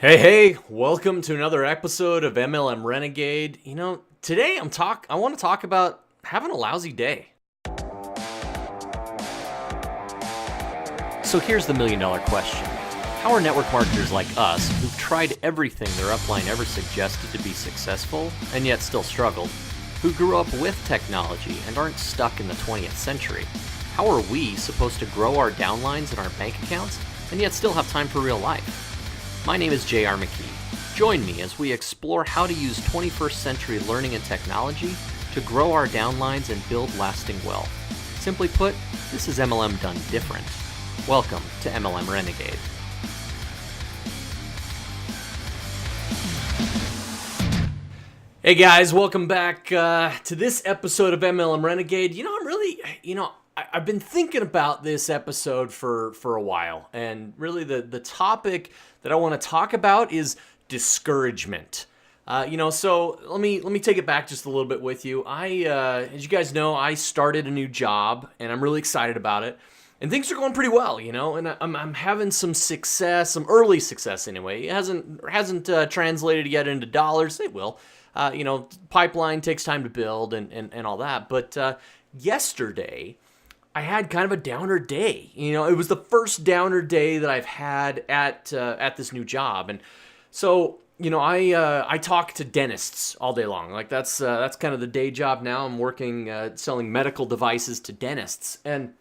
Hey, welcome to another episode of MLM Renegade. Today I want to talk about having a lousy day. So here's the million-dollar question. How are network marketers like us, who've tried everything their upline ever suggested to be successful, and yet still struggled, who grew up with technology and aren't stuck in the 20th century, how are we supposed to grow our downlines in our bank accounts, and yet still have time for real life? My name is J.R. McKee. Join me as we explore how to use 21st century learning and technology to grow our downlines and build lasting wealth. Simply put, this is MLM done different. Welcome to MLM Renegade. Hey guys, welcome back to this episode of MLM Renegade. I've been thinking about this episode for a while, and really the topic that I want to talk about is discouragement. So let me take it back just a little bit with you. As you guys know, I started a new job, and I'm really excited about it. And things are going pretty well, and I'm having some success, some early success anyway. It hasn't translated yet into dollars. It will. Pipeline takes time to build and all that. But yesterday, I had kind of a downer day. It was the first downer day that I've had at this new job, and so I talk to dentists all day long. Like that's kind of the day job now. I'm working selling medical devices to dentists, and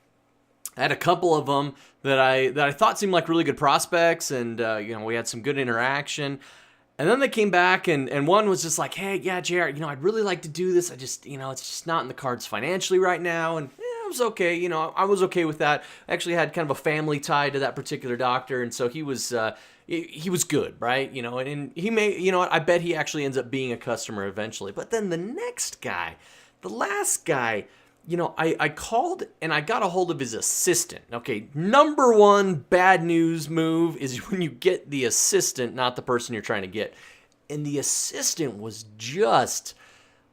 I had a couple of them that I thought seemed like really good prospects, and we had some good interaction. And then they came back, and one was just like, hey, yeah, JR, I'd really like to do this. I just, it's just not in the cards financially right now. And it was okay. I was okay with that. I actually had kind of a family tie to that particular doctor. And so he was good, right? And he may, I bet he actually ends up being a customer eventually. But then the next guy, the last guy, I called and I got a hold of his assistant. Okay, number one bad news move is when you get the assistant, not the person you're trying to get. And the assistant was just,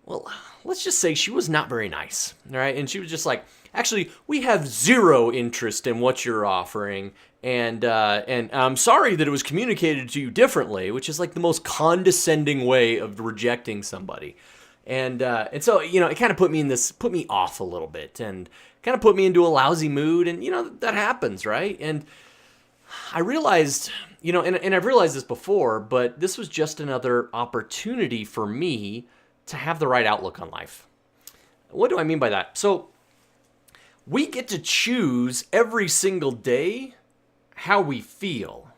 well, let's just say she was not very nice, all right? And she was just like, actually, we have zero interest in what you're offering, and I'm sorry that it was communicated to you differently, which is like the most condescending way of rejecting somebody. And so, it kind of put me off a little bit and kind of put me into a lousy mood. And, that happens, right? And I realized, and I've realized this before, but this was just another opportunity for me to have the right outlook on life. What do I mean by that? So we get to choose every single day how we feel.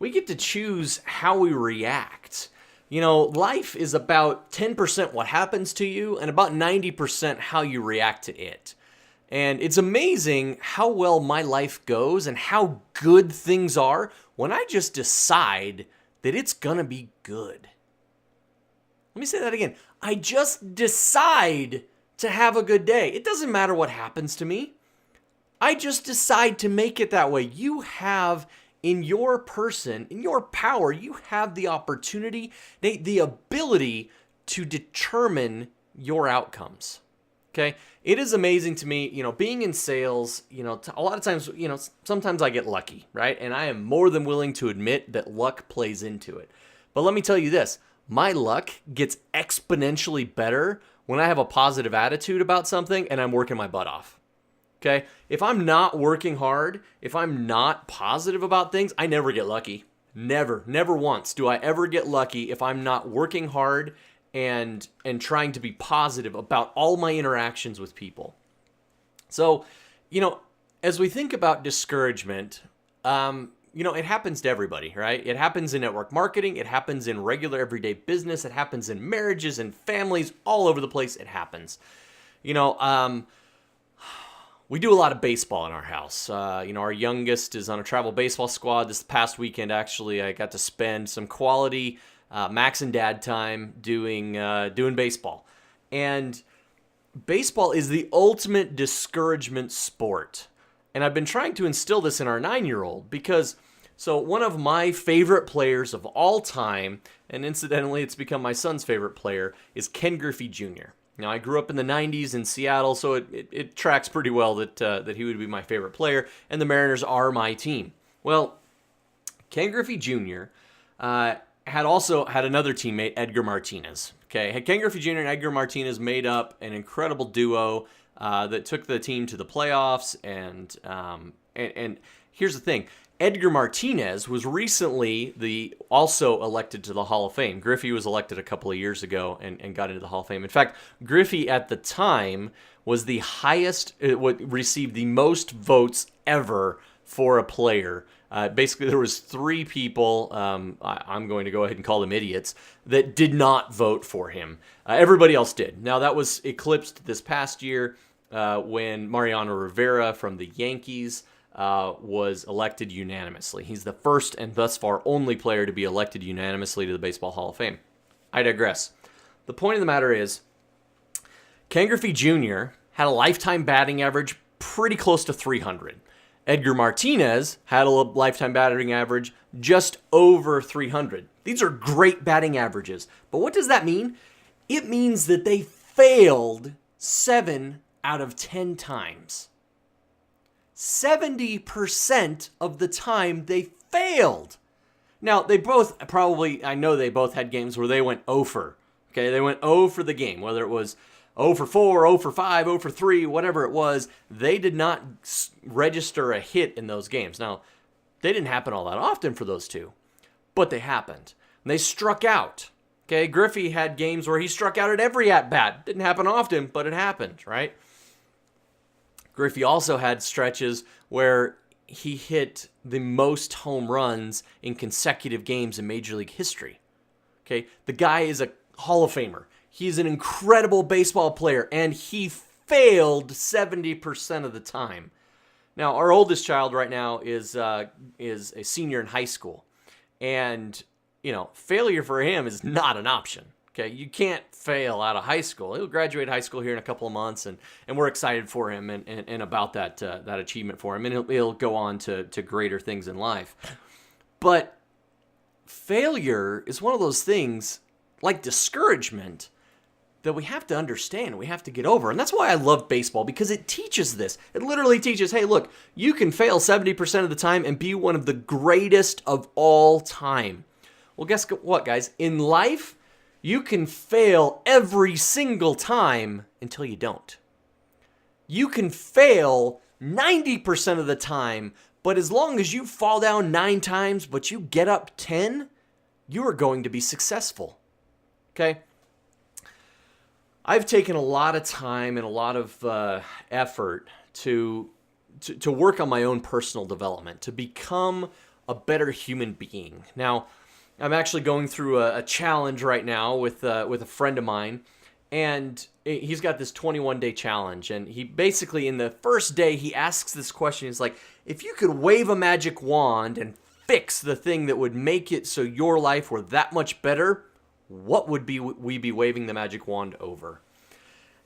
We get to choose how we react. Life is about 10% what happens to you and about 90% how you react to it. And it's amazing how well my life goes and how good things are when I just decide that it's gonna be good. Let me say that again. I just decide to have a good day. It doesn't matter what happens to me. I just decide to make it that way. You have in your person, in your power, you have the opportunity, the ability to determine your outcomes. Okay? It is amazing to me, being in sales, a lot of times, sometimes I get lucky, right? And I am more than willing to admit that luck plays into it. But let me tell you this, my luck gets exponentially better when I have a positive attitude about something and I'm working my butt off. Okay, if I'm not working hard, if I'm not positive about things, I never get lucky. Never once do I ever get lucky if I'm not working hard and trying to be positive about all my interactions with people. So, as we think about discouragement, it happens to everybody, right? It happens in network marketing. It happens in regular everyday business. It happens in marriages and families all over the place. It happens. We do a lot of baseball in our house. Our youngest is on a travel baseball squad. This past weekend, actually, I got to spend some quality Max and Dad time doing baseball. And baseball is the ultimate discouragement sport. And I've been trying to instill this in our 9-year-old because, so one of my favorite players of all time, and incidentally, it's become my son's favorite player, is Ken Griffey Jr. Now, I grew up in the 90s in Seattle, so it tracks pretty well that he would be my favorite player, and the Mariners are my team. Well, Ken Griffey Jr., had also had another teammate, Edgar Martinez. Okay, had Ken Griffey Jr. and Edgar Martinez made up an incredible duo that took the team to the playoffs. And here's the thing. Edgar Martinez was recently also elected to the Hall of Fame. Griffey was elected a couple of years ago and got into the Hall of Fame. In fact, Griffey at the time was the highest, received the most votes ever for a player. Basically, there was 3 people, I'm going to go ahead and call them idiots, that did not vote for him. Everybody else did. Now, that was eclipsed this past year when Mariano Rivera from the Yankees was elected unanimously. He's the first and thus far only player to be elected unanimously to the Baseball Hall of Fame. I digress. The point of the matter is, Ken Griffey Jr. had a lifetime batting average pretty close to 300. Edgar Martinez had a lifetime batting average just over 300. These are great batting averages. But what does that mean? It means that they failed 7 out of 10 times. 70% of the time they failed. Now, they both probably, I know they both had games where they went 0 for. Okay, they went 0 for the game, whether it was 0 for 4, 0 for 5, 0 for 3, whatever it was. They did not register a hit in those games. Now, they didn't happen all that often for those two, but they happened. And they struck out. Okay, Griffey had games where he struck out at every at-bat. Didn't happen often, but it happened, right? Griffey also had stretches where he hit the most home runs in consecutive games in Major League history. Okay, the guy is a Hall of Famer. He's an incredible baseball player, and he failed 70% of the time. Now, our oldest child right now is a senior in high school, and failure for him is not an option. Okay, you can't fail out of high school. He'll graduate high school here in a couple of months, and we're excited for him and about that achievement for him, and he'll go on to greater things in life. But failure is one of those things, like discouragement, that we have to understand, we have to get over. And that's why I love baseball, because it teaches this. It literally teaches, hey, look, you can fail 70% of the time and be one of the greatest of all time. Well, guess what, guys? In life, you can fail every single time until you don't. You can fail 90% of the time, but as long as you fall down 9 times, but you get up 10, you are going to be successful. Okay? I've taken a lot of time and a lot of effort to work on my own personal development, to become a better human being. Now, I'm actually going through a challenge right now with a friend of mine, and he's got this 21-day challenge. And he basically, in the first day, he asks this question. He's like, if you could wave a magic wand and fix the thing that would make it so your life were that much better, what would we be waving the magic wand over?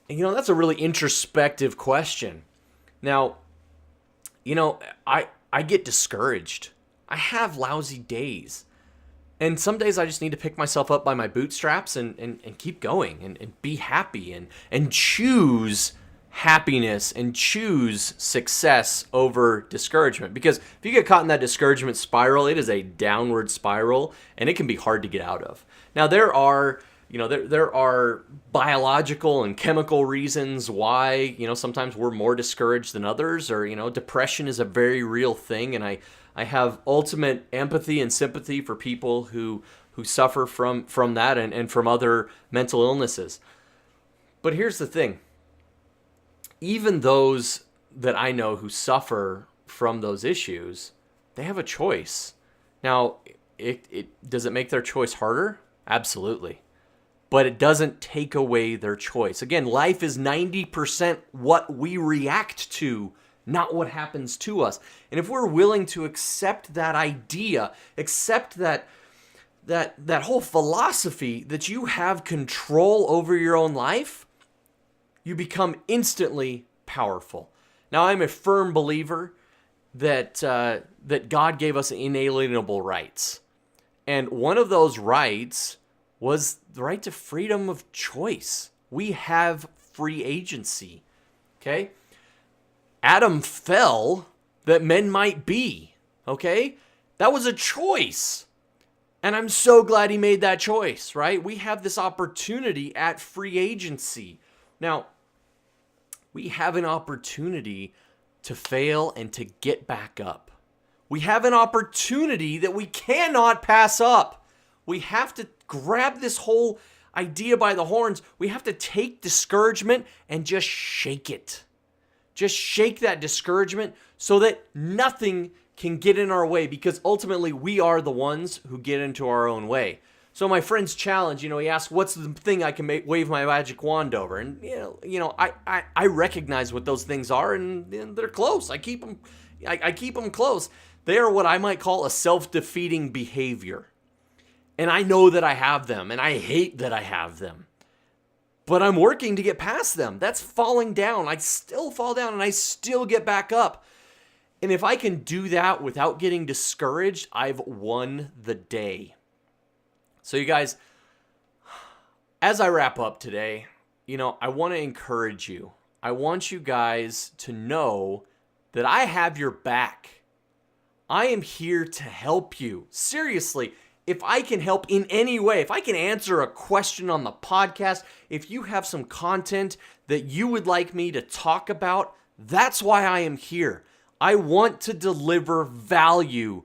And, that's a really introspective question. Now, I get discouraged. I have lousy days. And some days I just need to pick myself up by my bootstraps and keep going and be happy and choose happiness and choose success over discouragement. Because if you get caught in that discouragement spiral, it is a downward spiral, and it can be hard to get out of. Now, there are biological and chemical reasons why, sometimes we're more discouraged than others, or, depression is a very real thing, and I have ultimate empathy and sympathy for people who suffer from that and from other mental illnesses. But here's the thing. Even those that I know who suffer from those issues, they have a choice. Now, does it make their choice harder? Absolutely. But it doesn't take away their choice. Again, life is 90% what we react to, not what happens to us. And if we're willing to accept that idea, accept that whole philosophy that you have control over your own life, you become instantly powerful. Now, I'm a firm believer that God gave us inalienable rights. And one of those rights was the right to freedom of choice. We have free agency. Okay? Adam fell that men might be. Okay? That was a choice. And I'm so glad he made that choice, right? We have this opportunity at free agency. Now, we have an opportunity to fail and to get back up. We have an opportunity that we cannot pass up. We have to grab this whole idea by the horns. We have to take discouragement and just shake it. Just shake that discouragement so that nothing can get in our way, because ultimately we are the ones who get into our own way. So my friend's challenge, he asked, what's the thing I can wave my magic wand over? And, I recognize what those things are, and they're close. I keep them close. They are what I might call a self-defeating behavior. And I know that I have them, and I hate that I have them. But I'm working to get past them. That's falling down. I still fall down, and I still get back up. And if I can do that without getting discouraged, I've won the day. So you guys, as I wrap up today, I want to encourage you. I want you guys to know that I have your back. I am here to help you. Seriously, if I can help in any way, if I can answer a question on the podcast, if you have some content that you would like me to talk about, that's why I am here. I want to deliver value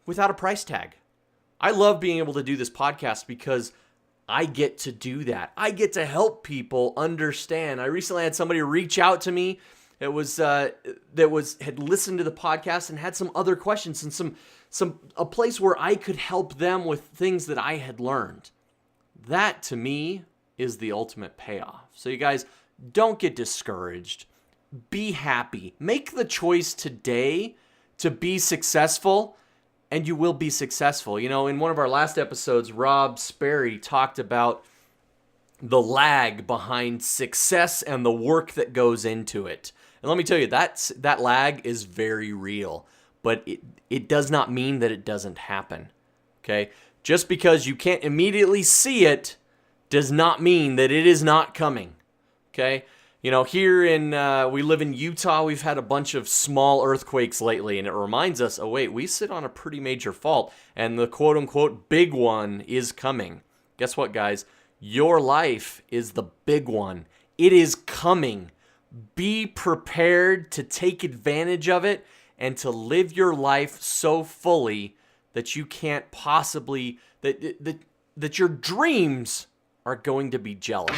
without a price tag. I love being able to do this podcast because I get to do that. I get to help people understand. I recently had somebody reach out to me that had listened to the podcast and had some other questions and a place where I could help them with things that I had learned. That to me is the ultimate payoff. So you guys, don't get discouraged. Be happy. Make the choice today to be successful, and you will be successful. In one of our last episodes, Rob Sperry talked about the lag behind success and the work that goes into it. And let me tell you, that lag is very real, but it does not mean that it doesn't happen. Okay? Just because you can't immediately see it does not mean that it is not coming. Okay? Here we live in Utah, we've had a bunch of small earthquakes lately, and it reminds us, oh wait, we sit on a pretty major fault, and the quote-unquote big one is coming. Guess what, guys? Your life is the big one. It is coming. Be prepared to take advantage of it and to live your life so fully that you can't possibly, that your dreams are going to be jealous.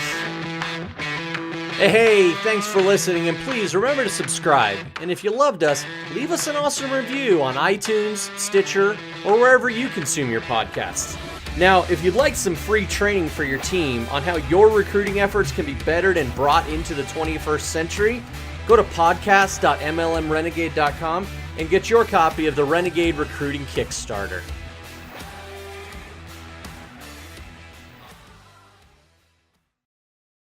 Hey, thanks for listening, and please remember to subscribe. And if you loved us, leave us an awesome review on iTunes, Stitcher, or wherever you consume your podcasts. Now, if you'd like some free training for your team on how your recruiting efforts can be bettered and brought into the 21st century, go to podcast.mlmrenegade.com and get your copy of the Renegade Recruiting Kickstarter.